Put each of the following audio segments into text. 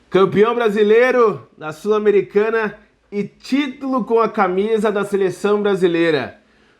Campeão brasileiro da Sul-Americana e título com a camisa da seleção brasileira.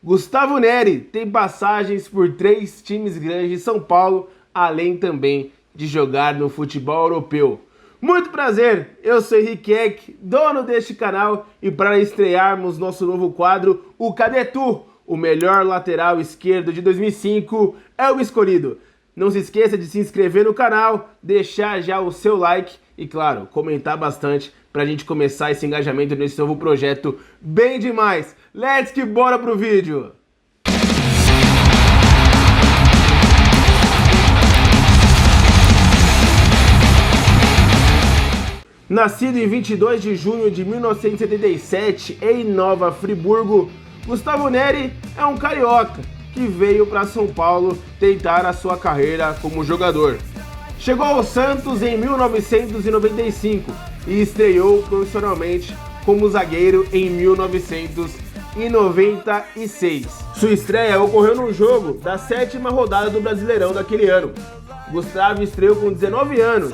Gustavo Neri tem passagens por 3 times grandes de São Paulo, além também de jogar no futebol europeu. Muito prazer, eu sou Henrique Eck, dono deste canal, e para estrearmos nosso novo quadro, o Cadê Tu? O melhor lateral esquerdo de 2005 é o escolhido. Não se esqueça de se inscrever no canal, deixar já o seu like e, claro, comentar bastante pra gente começar esse engajamento nesse novo projeto bem demais. Let's que bora pro vídeo! Nascido em 22 de junho de 1977 em Nova Friburgo, Gustavo Neri é um carioca que veio para São Paulo tentar a sua carreira como jogador. Chegou ao Santos em 1995 e estreou profissionalmente como zagueiro em 1996. Sua estreia ocorreu num jogo da 7ª rodada do Brasileirão daquele ano. Gustavo estreou com 19 anos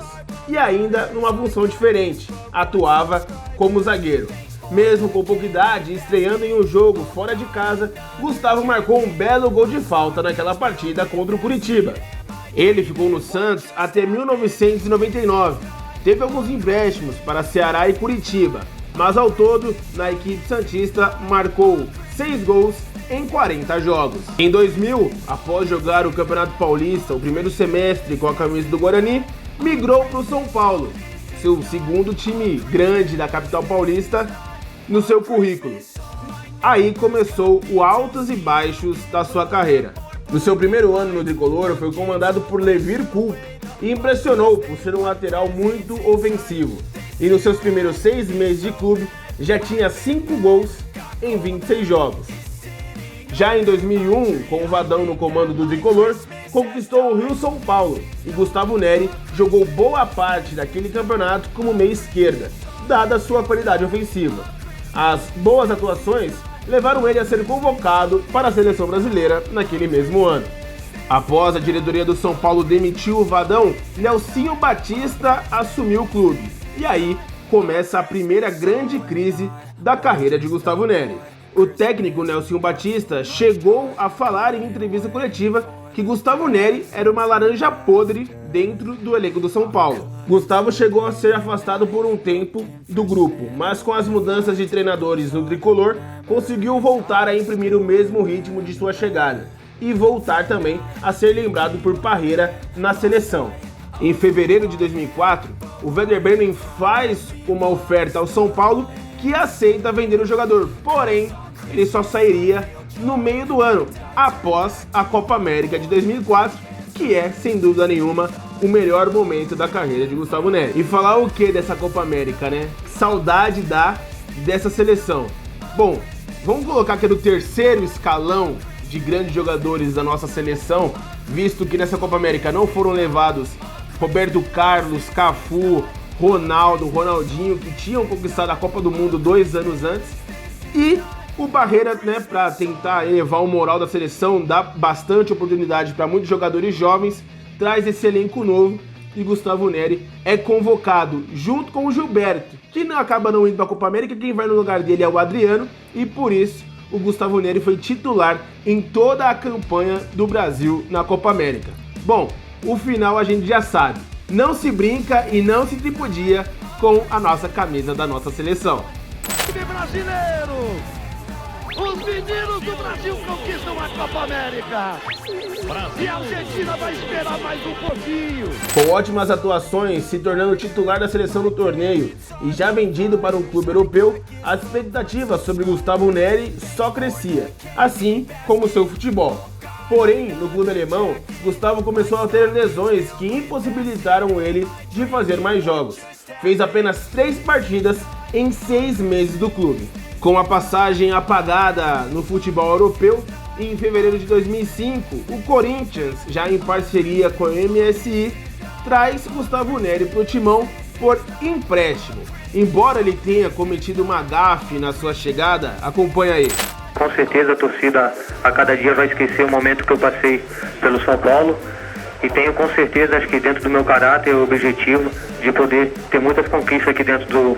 e ainda numa função diferente, atuava como zagueiro. Mesmo com pouca idade, estreando em um jogo fora de casa, Gustavo marcou um belo gol de falta naquela partida contra o Curitiba. Ele ficou no Santos até 1999. Teve alguns empréstimos para Ceará e Curitiba, mas ao todo, na equipe santista, marcou 6 gols em 40 jogos. Em 2000, após jogar o Campeonato Paulista, o primeiro semestre com a camisa do Guarani, migrou para o São Paulo, seu segundo time grande da capital paulista, no seu currículo. Aí começou os altos e baixos da sua carreira. No seu primeiro ano no tricolor, foi comandado por Levir Coupe e impressionou por ser um lateral muito ofensivo. E nos seus primeiros 6 meses de clube, já tinha 5 gols em 26 jogos. Já em 2001, com o Vadão no comando do tricolor, conquistou o Rio-São Paulo e Gustavo Neri jogou boa parte daquele campeonato como meia esquerda, dada a sua qualidade ofensiva. As boas atuações levaram ele a ser convocado para a seleção brasileira naquele mesmo ano. Após a diretoria do São Paulo demitir o Vadão, Nelsinho Batista assumiu o clube. E aí começa a primeira grande crise da carreira de Gustavo Neri. O técnico Nelsinho Batista chegou a falar em entrevista coletiva que Gustavo Neri era uma laranja podre dentro do elenco do São Paulo. Gustavo chegou a ser afastado por um tempo do grupo, mas com as mudanças de treinadores no tricolor, conseguiu voltar a imprimir o mesmo ritmo de sua chegada e voltar também a ser lembrado por Parreira na seleção. Em fevereiro de 2004, o Werder Bremen faz uma oferta ao São Paulo que aceita vender o jogador, porém ele só sairia no meio do ano, após a Copa América de 2004, que é, sem dúvida nenhuma, o melhor momento da carreira de Gustavo Neri. E falar o que dessa Copa América, né? Saudade dessa seleção. Bom, vamos colocar aqui no terceiro escalão de grandes jogadores da nossa seleção, visto que nessa Copa América não foram levados Roberto Carlos, Cafu, Ronaldo, Ronaldinho, que tinham conquistado a Copa do Mundo 2 anos antes, e o Parreira, né, para tentar elevar o moral da seleção, dá bastante oportunidade para muitos jogadores jovens, traz esse elenco novo e Gustavo Neri é convocado junto com o Gilberto, que não acaba não indo para a Copa América. Quem vai no lugar dele é o Adriano e por isso o Gustavo Neri foi titular em toda a campanha do Brasil na Copa América. Bom, o final a gente já sabe, não se brinca e não se tripudia com a nossa camisa da nossa seleção. Brasileiro! Os meninos do Brasil conquistam a Copa América! E a Argentina vai esperar mais um pouquinho! Com ótimas atuações, se tornando titular da seleção no torneio e já vendido para um clube europeu, a expectativa sobre Gustavo Neri só crescia, assim como seu futebol. Porém, no clube alemão, Gustavo começou a ter lesões que impossibilitaram ele de fazer mais jogos. Fez apenas 3 partidas em 6 meses do clube. Com a passagem apagada no futebol europeu, em fevereiro de 2005, o Corinthians, já em parceria com a MSI, traz Gustavo Neri para o timão por empréstimo. Embora ele tenha cometido uma gafe na sua chegada, acompanha aí. Com certeza a torcida a cada dia vai esquecer o momento que eu passei pelo São Paulo. e tenho com certeza, acho que dentro do meu caráter, o objetivo de poder ter muitas conquistas aqui dentro do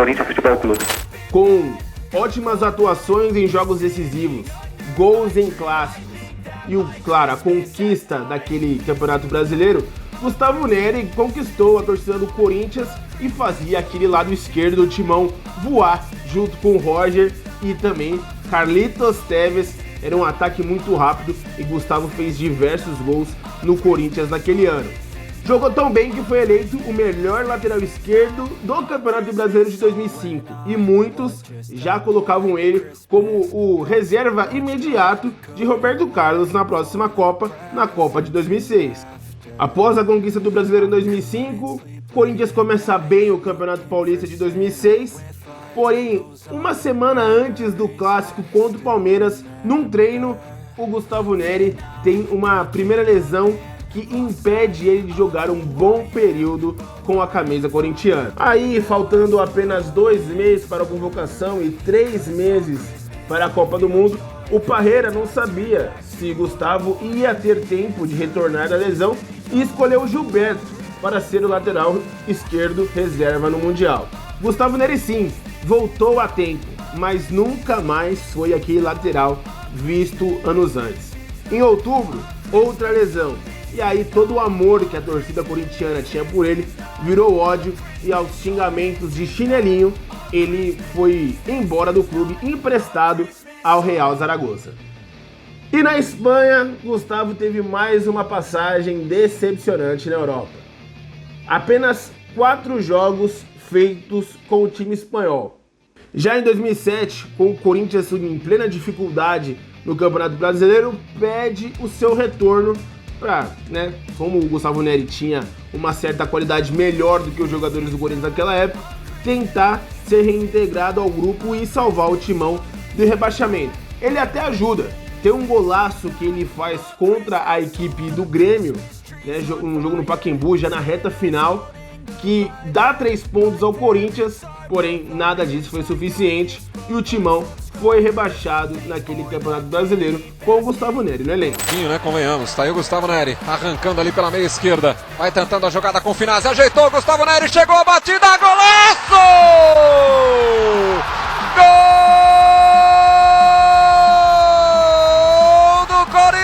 Corinthians Futebol Clube. Com ótimas atuações em jogos decisivos, gols em clássicos e, claro, a conquista daquele Campeonato Brasileiro, Gustavo Neri conquistou a torcida do Corinthians e fazia aquele lado esquerdo do timão voar junto com o Roger e também Carlitos Tevez. Era um ataque muito rápido e Gustavo fez diversos gols no Corinthians naquele ano. Jogou tão bem que foi eleito o melhor lateral esquerdo do Campeonato Brasileiro de 2005 e muitos já colocavam ele como o reserva imediato de Roberto Carlos na próxima Copa, na Copa de 2006. Após a conquista do Brasileiro em 2005, o Corinthians começa bem o Campeonato Paulista de 2006, porém, uma semana antes do clássico contra o Palmeiras, num treino, o Gustavo Neri tem uma primeira lesão que impede ele de jogar um bom período com a camisa corintiana. Aí, faltando apenas 2 meses para a convocação e 3 meses para a Copa do Mundo, o Parreira não sabia se Gustavo ia ter tempo de retornar da lesão e escolheu o Gilberto para ser o lateral esquerdo reserva no Mundial. Gustavo Neri sim, voltou a tempo, mas nunca mais foi aquele lateral visto anos antes. Em outubro, outra lesão. E aí todo o amor que a torcida corintiana tinha por ele virou ódio e aos xingamentos de chinelinho, ele foi embora do clube emprestado ao Real Zaragoza. E na Espanha, Gustavo teve mais uma passagem decepcionante na Europa. Apenas 4 jogos feitos com o time espanhol. Já em 2007, com o Corinthians em plena dificuldade no Campeonato Brasileiro, pede o seu retorno para, como o Gustavo Neri tinha uma certa qualidade melhor do que os jogadores do Corinthians naquela época, tentar ser reintegrado ao grupo e salvar o timão do rebaixamento. Ele até ajuda. Tem um golaço que ele faz contra a equipe do Grêmio, um jogo no Pacaembu, já na reta final, que dá 3 pontos ao Corinthians, porém nada disso foi suficiente e o timão foi rebaixado naquele Campeonato Brasileiro com o Gustavo Neri no elenco. Convenhamos, tá aí o Gustavo Neri, arrancando ali pela meia esquerda, vai tentando a jogada com Finazzi, ajeitou o Gustavo Neri, chegou a batida, golaço! Gol do Corinthians!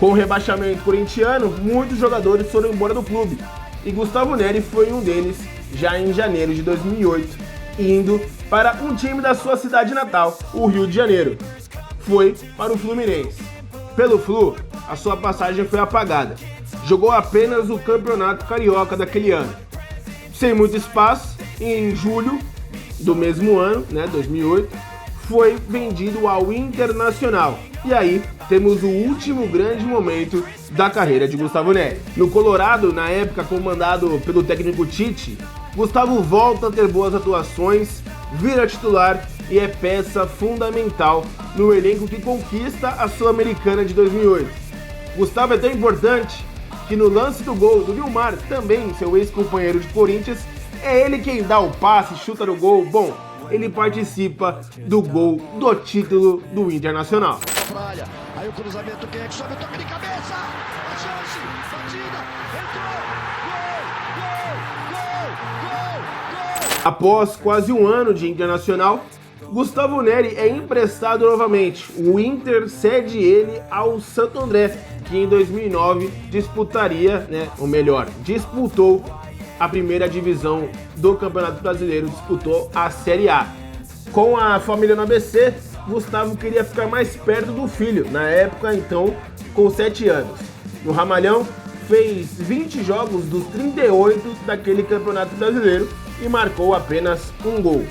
Com o rebaixamento corintiano, muitos jogadores foram embora do clube e Gustavo Neri foi um deles já em janeiro de 2008, indo para um time da sua cidade natal, o Rio de Janeiro. Foi para o Fluminense. Pelo Flu, a sua passagem foi apagada. Jogou apenas o Campeonato Carioca daquele ano. Sem muito espaço, em julho do mesmo ano, 2008, foi vendido ao Internacional. E aí, temos o último grande momento da carreira de Gustavo Neri. No Colorado, na época comandado pelo técnico Tite, Gustavo volta a ter boas atuações, vira titular e é peça fundamental no elenco que conquista a Sul-Americana de 2008. Gustavo é tão importante que no lance do gol do Vilmar, também seu ex-companheiro de Corinthians, é ele quem dá o passe, chuta no gol. Bom, ele participa do gol do título do Internacional. Aí o cruzamento, quem é que sobe o toque de cabeça? A chance, batida, entrou, gol! Após quase um ano de Internacional, Gustavo Neri é emprestado novamente. O Inter cede ele ao Santo André, que em 2009 disputou a primeira divisão do Campeonato Brasileiro, disputou a Série A. Com a família no ABC, Gustavo queria ficar mais perto do filho, na época então com 7 anos. No Ramalhão, fez 20 jogos dos 38 daquele Campeonato Brasileiro e marcou apenas um gol.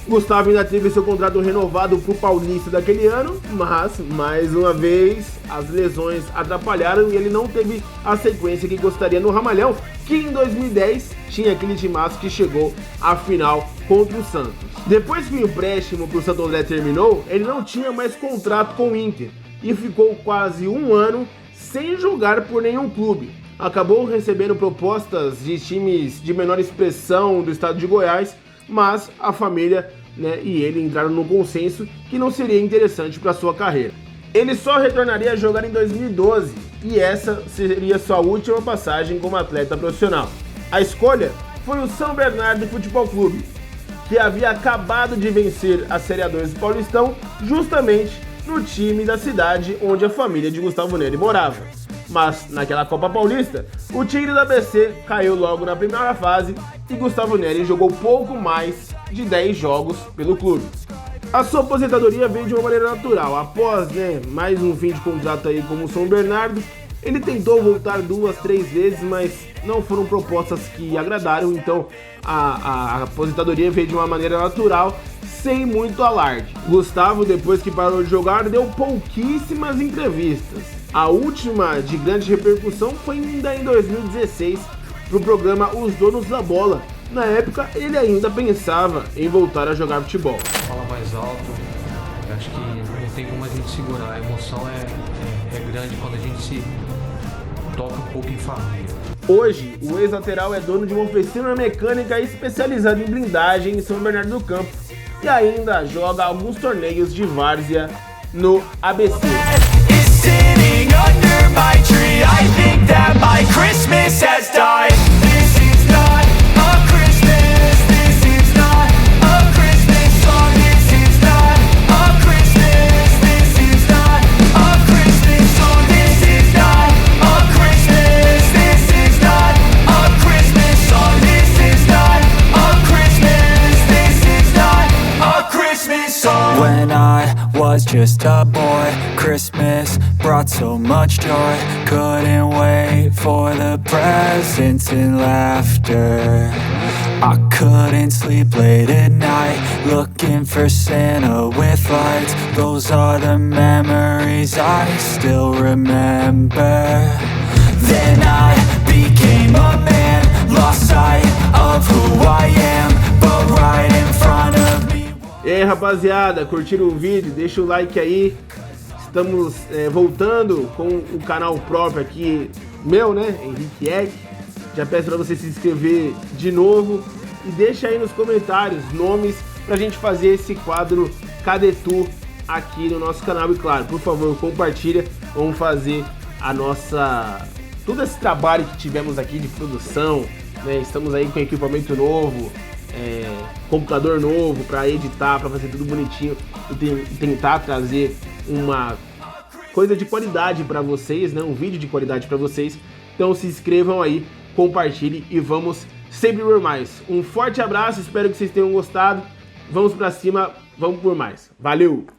Gustavo ainda teve seu contrato renovado para o Paulista daquele ano, mas, mais uma vez, as lesões atrapalharam e ele não teve a sequência que gostaria no Ramalhão, que em 2010 tinha aquele timaço que chegou à final contra o Santos. Depois que o empréstimo para o Santo André terminou, ele não tinha mais contrato com o Inter e ficou quase um ano sem jogar por nenhum clube. Acabou recebendo propostas de times de menor expressão do estado de Goiás, mas a família né, e ele entraram no consenso que não seria interessante para sua carreira. Ele só retornaria a jogar em 2012 e essa seria sua última passagem como atleta profissional. A escolha foi o São Bernardo Futebol Clube, que havia acabado de vencer a Série A2 do Paulistão justamente no time da cidade onde a família de Gustavo Neri morava. Mas naquela Copa Paulista, o Tigre da ABC caiu logo na primeira fase e Gustavo Neri jogou pouco mais de 10 jogos pelo clube. A sua aposentadoria veio de uma maneira natural. Após mais um fim de contrato aí como o São Bernardo, ele tentou voltar 2, 3 vezes, mas não foram propostas que agradaram, então a aposentadoria veio de uma maneira natural, sem muito alarde. Gustavo, depois que parou de jogar, deu pouquíssimas entrevistas. A última de grande repercussão foi ainda em 2016, para o programa Os Donos da Bola. Na época, ele ainda pensava em voltar a jogar futebol. Fala mais alto, eu acho que não tem como a gente segurar, a emoção é grande quando a gente se toca um pouco em família. Hoje, o ex-lateral é dono de uma oficina mecânica especializada em blindagem em São Bernardo do Campo e ainda joga alguns torneios de várzea no ABC. When I was just a boy, Christmas brought so much joy. Couldn't wait for the presents and laughter. I couldn't sleep late at night, looking for Santa with lights. Those are the memories I still remember. Then I became a man, lost sight of who I am, but right in front of me. E aí, rapaziada, curtiram o vídeo? Deixa o like aí. Estamos voltando com o canal próprio aqui, meu, né? Henrique Eck. Já peço para você se inscrever de novo e deixa aí nos comentários nomes pra gente fazer esse quadro Cadê Tu aqui no nosso canal. E claro, por favor, compartilha. Vamos fazer a nossa... todo esse trabalho que tivemos aqui de produção, né? Estamos aí com equipamento novo, computador novo para editar, para fazer tudo bonitinho e tentar trazer uma coisa de qualidade para vocês, né? Um vídeo de qualidade para vocês. Então se inscrevam aí, compartilhem e vamos sempre por mais. Um forte abraço, espero que vocês tenham gostado. Vamos para cima, vamos por mais. Valeu!